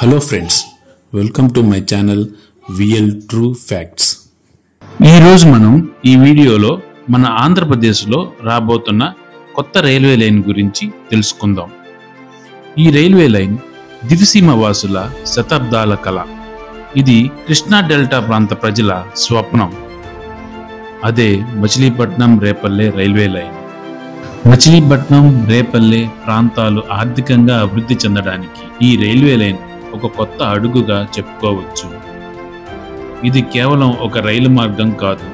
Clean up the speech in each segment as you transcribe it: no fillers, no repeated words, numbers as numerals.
Hello friends, welcome to my channel VL true facts. ఈరోజు మనం ఈ వీడియోలో మన ఆంధ్రప్రదేశ్లో రాబోతున్న కొత్త రైల్వే లైన్ గురించి తెలుసుకుందాం. ఈ రైల్వే లైన్ దివిసీమ వాసుల శతాబ్దాల కళ. ఇది కృష్ణా డెల్టా ప్రాంత ప్రజల స్వప్నం. అదే మచిలీపట్నం రేపల్లె రైల్వే లైన్. మచిలీపట్నం రేపల్లె ప్రాంతాలు ఆర్థికంగా అభివృద్ధి చెందడానికి ఈ రైల్వే లైన్ ఒక కొత్త అడుగుగా చెప్పుకోవచ్చు. ఇది కేవలం ఒక రైలు మార్గం కాదు,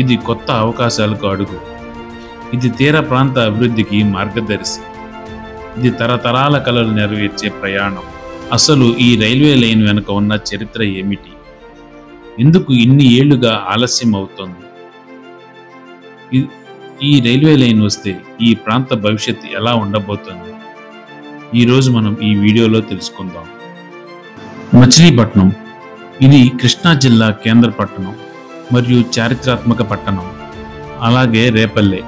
ఇది కొత్త అవకాశాలకు అడుగు. ఇది తీర ప్రాంత అభివృద్ధికి మార్గదర్శి. ఇది తరతరాల కలలు నెరవేర్చే ప్రయాణం. అసలు ఈ రైల్వే లైన్ వెనుక ఉన్న చరిత్ర ఏమిటి? ఎందుకు ఇన్ని ఏళ్లుగా ఆలస్యం అవుతోంది? ఈ రైల్వే లైన్ వస్తే ఈ ప్రాంత భవిష్యత్తు ఎలా ఉండబోతోంది? ఈరోజు మనం ఈ వీడియోలో తెలుసుకుందాం. మచిలీపట్నం ఇది కృష్ణా జిల్లా కేంద్ర పట్టణం మరియు చారిత్రాత్మక పట్టణం. అలాగే రేపల్లె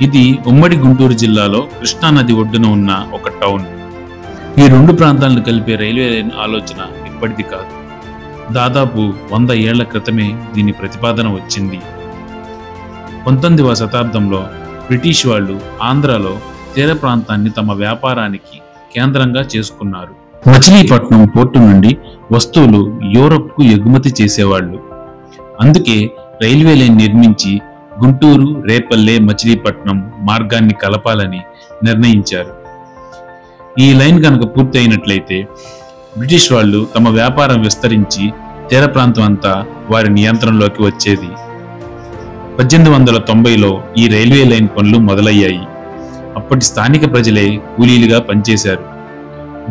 ఇది ఉమ్మడి గుంటూరు జిల్లాలో కృష్ణా నది ఒడ్డున ఉన్న ఒక టౌన్. ఈ రెండు ప్రాంతాలను కలిపే రైల్వే లైన్ ఆలోచన ఇప్పటిది కాదు. దాదాపు 100 ఏళ్ల క్రితమే దీని ప్రతిపాదన వచ్చింది. 19వ శతాబ్దంలో బ్రిటిష్ వాళ్ళు ఆంధ్రాలో తీర ప్రాంతాన్ని తమ వ్యాపారానికి కేంద్రంగా చేసుకున్నారు. మచిలీపట్నం పోర్టు నుండి వస్తువులు యూరప్కు ఎగుమతి చేసేవాళ్ళు. అందుకే రైల్వే లైన్ నిర్మించి గుంటూరు, రేపల్లె, మచిలీపట్నం మార్గాన్ని కలపాలని నిర్ణయించారు. ఈ లైన్ కనుక పూర్తయినట్లయితే బ్రిటిష్ వాళ్ళు తమ వ్యాపారం విస్తరించి తీర ప్రాంతం అంతా వారి నియంత్రణలోకి వచ్చేది. 1890లో ఈ రైల్వే లైన్ పనులు మొదలయ్యాయి. అప్పటి స్థానిక ప్రజలే కూలీలుగా పనిచేశారు.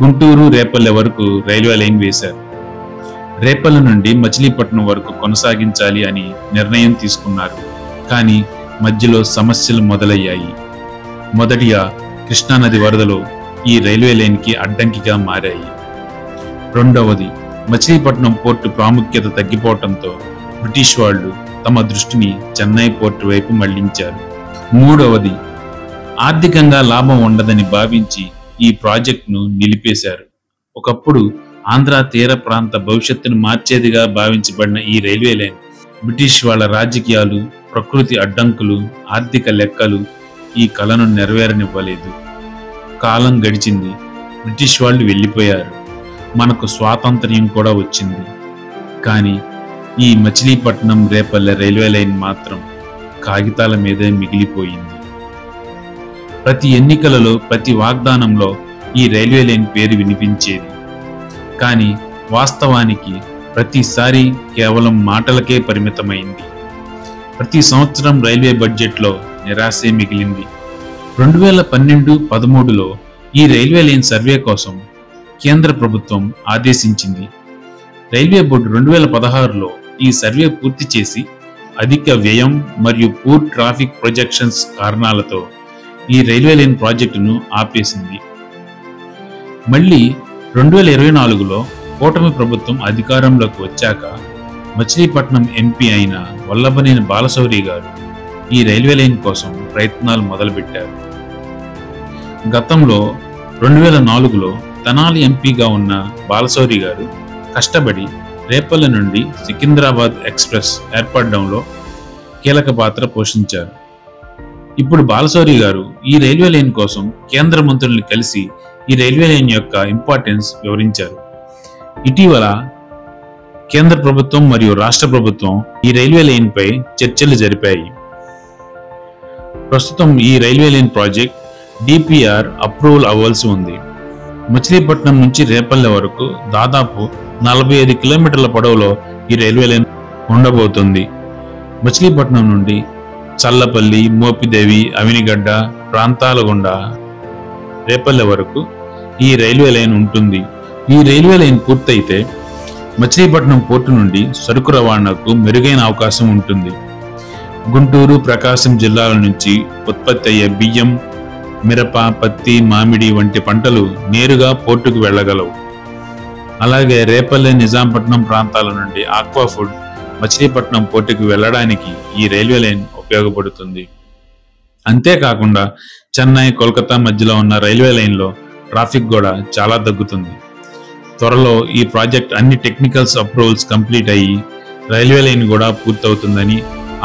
గుంటూరు, రేపల్లె వరకు రైల్వే లైన్ వేశారు. రేపల్లె నుండి మచిలీపట్నం వరకు కొనసాగించాలి అని నిర్ణయం తీసుకున్నారు. కానీ మధ్యలో సమస్యలు మొదలయ్యాయి. మొదటిగా కృష్ణానది వరదలు ఈ రైల్వే లైన్కి అడ్డంకిగా మారాయి. రెండవది మచిలీపట్నం పోర్టు ప్రాముఖ్యత తగ్గిపోవడంతో బ్రిటిష్ వాళ్ళు తమ దృష్టిని చెన్నై పోర్టు వైపు మళ్లించారు. మూడవది ఆర్థికంగా లాభం ఉండదని భావించి ఈ ప్రాజెక్టును నిలిపేశారు. ఒకప్పుడు ఆంధ్ర తీర ప్రాంత భవిష్యత్తును మార్చేదిగా భావించబడిన ఈ రైల్వే లైన్ బ్రిటిష్ వాళ్ళ రాజకీయాలు, ప్రకృతి అడ్డంకులు, ఆర్థిక లెక్కలు ఈ కళను నెరవేరనివ్వలేదు. కాలం గడిచింది. బ్రిటిష్ వాళ్ళు వెళ్ళిపోయారు. మనకు స్వాతంత్ర్యం కూడా వచ్చింది. కానీ ఈ మచిలీపట్నం రేపల్లె రైల్వే లైన్ మాత్రం కాగితాల మీదే మిగిలిపోయింది. ప్రతి ఎన్నికలలో, ప్రతి వాగ్దానంలో ఈ రైల్వే లైన్ పేరు వినిపించేది. కానీ వాస్తవానికి ప్రతిసారి కేవలం మాటలకే పరిమితమైంది. ప్రతి సంవత్సరం రైల్వే బడ్జెట్లో నిరాశే మిగిలింది. 2012-13లో ఈ రైల్వే లైన్ సర్వే కోసం కేంద్ర ప్రభుత్వం ఆదేశించింది. రైల్వే బోర్డు 2016లో ఈ సర్వే పూర్తి చేసి అధిక వ్యయం మరియు పూర్ ట్రాఫిక్ ప్రొజెక్షన్స్ కారణాలతో ఈ రైల్వే లైన్ ప్రాజెక్టును ఆపేసింది. మళ్ళీ 2024లో కూటమి ప్రభుత్వం అధికారంలోకి వచ్చాక మచిలీపట్నం ఎంపీ అయిన వల్లభనేని బాలశౌరి గారు ఈ రైల్వే లైన్ కోసం ప్రయత్నాలు మొదలుపెట్టారు. గతంలో 2004లో తెనాలి ఎంపీగా ఉన్న బాలశౌరి గారు కష్టపడి రేపల్లె నుండి సికింద్రాబాద్ ఎక్స్ప్రెస్ ఏర్పడడంలో కీలక పాత్ర పోషించారు. ఇప్పుడు బాలశౌరి గారు ఈ రైల్వే లైన్ కోసం కేంద్ర మంత్రుల్ని కలిసి ఈ రైల్వే లైన్ యొక్క ఇంపార్టెన్స్ వివరించారు. ఇటీవల కేంద్ర ప్రభుత్వం మరియు రాష్ట్ర ప్రభుత్వం ఈ రైల్వే లైన్ పై చర్చలు జరిపాయి. ప్రస్తుతం ఈ railway line project DPR approval అవ్వాల్సి ఉంది. మచిలీపట్నం నుంచి రేపల్లె వరకు దాదాపు 45 కిలోమీటర్ల పొడవులో ఈ రైల్వే లైన్ ఉండబోతుంది. మచిలీపట్నం నుండి చల్లపల్లి, మోపిదేవి, అవినిగడ్డ ప్రాంతాల గుండా రేపల్లె వరకు ఈ రైల్వే లైన్ ఉంటుంది. ఈ రైల్వే లైన్ పూర్తయితే మచిలీపట్నం పోర్టు నుండి సరుకు రవాణాకు మెరుగైన అవకాశం ఉంటుంది. గుంటూరు, ప్రకాశం జిల్లాల నుంచి ఉత్పత్తి అయ్యే బియ్యం, మిరప, పత్తి, మామిడి వంటి పంటలు నేరుగా పోర్టుకు వెళ్ళగలవు. అలాగే రేపల్లె, నిజాంపట్నం ప్రాంతాల నుండి ఆక్వా ఫుడ్ మచిలీపట్నం పోర్టుకు వెళ్ళడానికి ఈ రైల్వే లైన్ ఉపయోగపడుతుంది. అంతేకాకుండా చెన్నై, కోల్కతా మధ్యలో ఉన్న రైల్వే లైన్లో ట్రాఫిక్ కూడా చాలా తగ్గుతుంది. త్వరలో ఈ ప్రాజెక్ట్ అన్ని టెక్నికల్స్ అప్రూవల్స్ కంప్లీట్ అయ్యి రైల్వే లైన్ కూడా పూర్తవుతుందని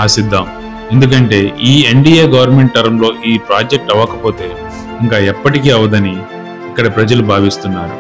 ఆశిద్దాం. ఎందుకంటే ఈ ఎన్డీఏ గవర్నమెంట్ టర్మ్లో ఈ ప్రాజెక్ట్ అవ్వకపోతే ఇంకా ఎప్పటికీ అవదని ఇక్కడ ప్రజలు భావిస్తున్నారు.